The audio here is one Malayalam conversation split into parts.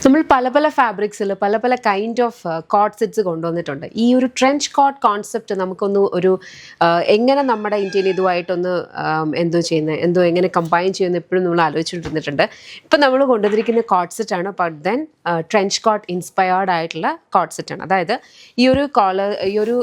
നമ്മൾ പല പല ഫാബ്രിക്സിൽ പല പല കൈൻഡ് ഓഫ് കോട്ട് സെറ്റ്സ് കൊണ്ടുവന്നിട്ടുണ്ട്. ഈ ഒരു ട്രെഞ്ച് കോട്ട് കോൺസെപ്റ്റ് നമുക്കൊന്ന് ഒരു എങ്ങനെ നമ്മുടെ ഇന്ത്യയിൽ ഇതുമായിട്ടൊന്ന് എങ്ങനെ കമ്പൈൻ ചെയ്യുന്നത് എപ്പോഴും നമ്മൾ ആലോചിച്ചുകൊണ്ടിരുന്നിട്ടുണ്ട്. ഇപ്പം നമ്മൾ കൊണ്ടുവന്നിരിക്കുന്ന കോട്ട് സെറ്റാണ്, but then trench coat inspired ആയിട്ടുള്ള കോട്ട് സെറ്റാണ്. അതായത് ഈ ഒരു കോളർ, ഈ ഒരു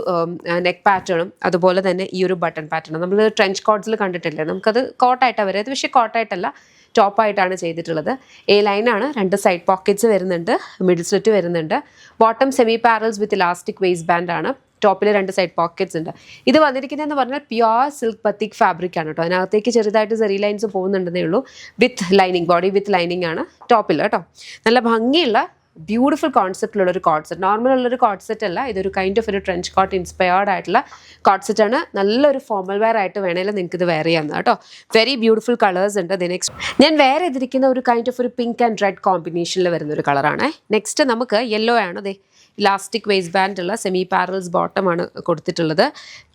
നെക്ക് പാറ്റേണും അതുപോലെ തന്നെ ഈ ഒരു ബട്ടൺ പാറ്റേണും നമ്മൾ ട്രെഞ്ച് കോട്ട്സിൽ കണ്ടിട്ടില്ലേ, നമുക്കത് കോട്ടായിട്ടാണ് വരുന്നത്. പക്ഷേ കോട്ടായിട്ടല്ല, ടോപ്പായിട്ടാണ് ചെയ്തിട്ടുള്ളത്. എ ലൈനാണ്, 2 സൈഡ് പോക്കറ്റ്സ് വരുന്നുണ്ട്, മിഡിൽ സ്ലിറ്റ് വരുന്നുണ്ട്, ബോട്ടം സെമി പാരൽസ് വിത്ത് ഇലാസ്റ്റിക് വേസ്റ്റ് ബാൻഡ് ആണ്, ടോപ്പിൽ 2 സൈഡ് പോക്കറ്റ്സ് ഉണ്ട്. ഇത് വന്നിരിക്കുന്നതെന്ന് പറഞ്ഞാൽ പ്യുവർ സിൽക്ക് ബത്തിക് ഫാബ്രിക് ആണ് കേട്ടോ. അതിനകത്തേക്ക് ചെറുതായിട്ട് സെറി ലൈൻസ് പോകുന്നുണ്ടെന്നേ ഉള്ളൂ. With lining, body with lining ആണ് ടോപ്പിൽ കേട്ടോ. നല്ല ഭംഗിയുള്ള ബ്യൂട്ടിഫുൾ കോൺസെപ്റ്റിലുള്ള ഒരു കോട്ട് സെറ്റ്, നോർമൽ ഉള്ളൊരു കോട്ട് സെറ്റ് അല്ല, ഇതൊരു കൈൻഡ് ഓഫ് ഒരു ട്രെഞ്ച് കോട്ട് ഇൻസ്പയർഡ് ആയിട്ടുള്ള കോട്ട് സെറ്റാണ്. നല്ലൊരു ഫോർമൽ വെയർ ആയിട്ട് വേണമെങ്കിൽ നിങ്ങൾക്ക് ഇത് വെയർ ചെയ്യാവുന്ന കേട്ടോ. വെരി ബ്യൂട്ടിഫുൾ കളേഴ്സ് ഉണ്ട്. നെക്സ്റ്റ് ഞാൻ വേറെ ചെയ്തിരിക്കുന്ന ഒരു കൈൻഡ് ഓഫ് ഒരു പിങ്ക് ആൻഡ് റെഡ് കോമ്പിനേഷനിൽ വരുന്ന ഒരു കളറാണ്. നെക്സ്റ്റ് നമുക്ക് യെല്ലോ ആണ്. അതെ, ഇലാസ്റ്റിക് വേസ്റ്റ് ബാൻഡ് ഉള്ള സെമി പാരൽസ് ബോട്ടമാണ് കൊടുത്തിട്ടുള്ളത്.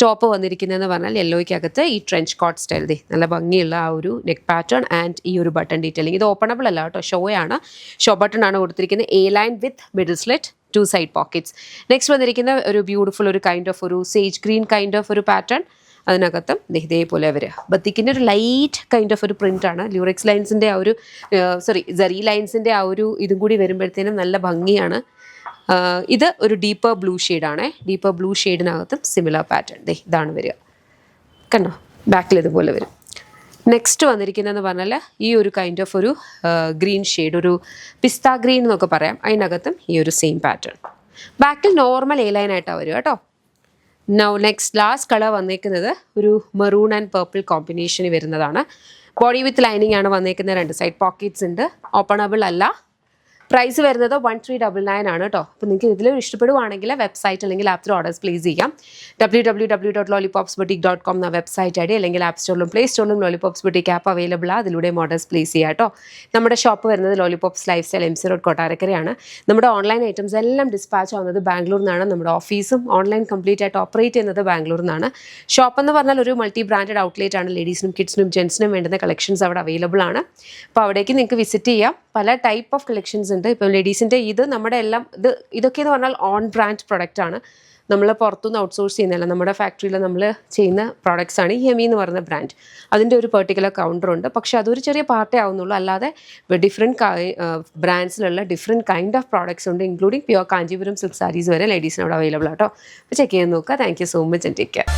ടോപ്പ് വന്നിരിക്കുന്നതെന്ന് പറഞ്ഞാൽ യെല്ലോയ്ക്കകത്ത് ഈ ട്രെഞ്ച് കോട്ട് സ്റ്റൈൽ, നല്ല ഭംഗിയുള്ള ആ ഒരു നെക്ക് പാറ്റേൺ ആൻഡ് ഈ ഒരു ബട്ടൺ ഡീറ്റെയിലിംഗ്. ഇത് ഓപ്പണബിൾ അല്ല കേട്ടോ, ഷോയാണ്, ഷോ ബട്ടൺ ആണ് കൊടുത്തിരിക്കുന്നത്. A line with middle slit, 2 side pockets. Next വന്നിരിക്കുന്ന ഒരു ബ്യൂട്ടിഫുൾ ഒരു കൈൻഡ് ഓഫ് ഒരു സേജ് ഗ്രീൻ കൈൻഡ് ഓഫ് ഒരു പാറ്റേൺ. അതിനകത്തും ഇതേപോലെ വരിക. ബത്തിക്കിൻ്റെ ഒരു ലൈറ്റ് കൈൻഡ് ഓഫ് ഒരു പ്രിൻ്റാണ്. ല്യൂറെക്സ് ലൈൻസിൻ്റെ ആ ഒരു സെറി ലൈൻസിൻ്റെ ആ ഒരു ഇതും കൂടി വരുമ്പോഴത്തേനും നല്ല ഭംഗിയാണ്. ഇത് ഒരു ഡീപ്പർ ബ്ലൂ ഷെയ്ഡാണ്. ഡീപ്പർ ബ്ലൂ ഷെയ്ഡിനകത്തും സിമിലർ പാറ്റേൺ ഇതാണ് വരിക. കണ്ടോ, ബാക്കിൽ ഇതുപോലെ വരും. നെക്സ്റ്റ് വന്നിരിക്കുന്നതെന്ന് പറഞ്ഞാൽ ഈ ഒരു കൈൻഡ് ഓഫ് ഒരു ഗ്രീൻ ഷെയ്ഡ്, ഒരു പിസ്ത ഗ്രീൻ എന്നൊക്കെ പറയാം. അതിനകത്തും ഈ ഒരു സെയിം പാറ്റേൺ. ബാക്കിൽ നോർമൽ എ ലൈൻ ആയിട്ടാണ് വരിക കേട്ടോ. നെക്സ്റ്റ് ലാസ്റ്റ് കളർ വന്നേക്കുന്നത് ഒരു മെറൂൺ ആൻഡ് പർപ്പിൾ കോമ്പിനേഷന് വരുന്നതാണ്. ബോഡി വിത്ത് ലൈനിങ് ആണ് വന്നേക്കുന്നത്. 2 സൈഡ് പോക്കറ്റ്സ് ഉണ്ട്. ഓപ്പണബിൾ അല്ല. പ്രൈസ് വരുന്നത് 1399 ആണ് കേട്ടോ. അപ്പോൾ നിങ്ങൾക്ക് ഇതിൽ ഇഷ്ടപ്പെടുവാണെങ്കിൽ വെബ്സൈറ്റ് അല്ലെങ്കിൽ ആപ്പ് ത്രൂ ഓർഡേഴ്സ് പ്ലേസ് ചെയ്യാം. www.lollipopsboutique.com എന്ന വെബ്സൈറ്റ് ഐ ഡി, അല്ലെങ്കിൽ ആപ്പ് സ്റ്റോറിലും പ്ലേ സ്റ്റോറിലും ലോലിപോപ്സ് ബുട്ടീക്ക് ആപ്പ് അവൈലബിൾ ആണ്. അതിലൂടെ ഓർഡേഴ്സ് പ്ലേസ് ചെയ്യാം കേട്ടോ. നമ്മുടെ ഷോപ്പ് വരുന്നത് Lollipops lifestyle MC road കൊട്ടാരക്കരയാണ്. നമ്മുടെ ഓൺലൈൻ ഐറ്റംസ് എല്ലാം ഡിസ്പാച്ച് ആവുന്നത് ബാംഗ്ലൂരിൽ നിന്നാണ്. നമ്മുടെ ഓഫീസും ഓൺലൈൻ കംപ്ലീറ്റ് ആയിട്ട് ഓപ്പറേറ്റ് ചെയ്യുന്നത് ബാംഗ്ലൂരിൽ നിന്നാണ്. ഷോപ്പ് എന്ന് പറഞ്ഞാൽ ഒരു മൾട്ടി ബ്രാൻഡഡ് ഔട്ട്ലെറ്റ് ആണ്. ലേഡീസിനും കിഡ്സിനും ജെൻസിനും വേണ്ടുന്ന കളക്ഷൻസ് അവിടെ അവൈലബിൾ ആണ്. അപ്പോൾ അവിടേക്ക് നിങ്ങൾക്ക് വിസിറ്റ് ചെയ്യാം. പല ടൈപ്പ് ഓഫ് കളക്ഷൻസ് ഉണ്ട്. ഇപ്പം ലേഡീസിൻ്റെ ഇത് നമ്മുടെ എല്ലാം ഇതൊക്കെ എന്ന് പറഞ്ഞാൽ ഓൺ ബ്രാൻഡ് പ്രൊഡക്റ്റ് ആണ്. നമ്മൾ പുറത്തുനിന്ന് ഔട്ട്സോഴ്സ് ചെയ്യുന്നതല്ല, നമ്മുടെ ഫാക്ടറിയിൽ നമ്മൾ ചെയ്യുന്ന പ്രോഡക്റ്റ്സ് ആണ്. യമി എന്ന് പറയുന്ന ബ്രാൻഡ്, അതിൻ്റെ ഒരു പെർട്ടിക്കുലർ കൗണ്ടറുണ്ട്. പക്ഷേ അതൊരു ചെറിയ പാർട്ടേ ആവുന്നുള്ളൂ. അല്ലാതെ ഡിഫറെൻറ്റ് ബ്രാൻഡ്സിലുള്ള ഡിഫറെൻറ്റ് കൈൻഡ് ഓഫ് പ്രോഡക്റ്റ്സ് ഉണ്ട്, including pure Kanchipuram silk saris വരെ ലേഡീസിന് അവിടെ അവൈലബിൾ ആട്ടോ. അപ്പോൾ ചെക്ക് ചെയ്യാൻ നോക്കുക. Thank you so much and take care.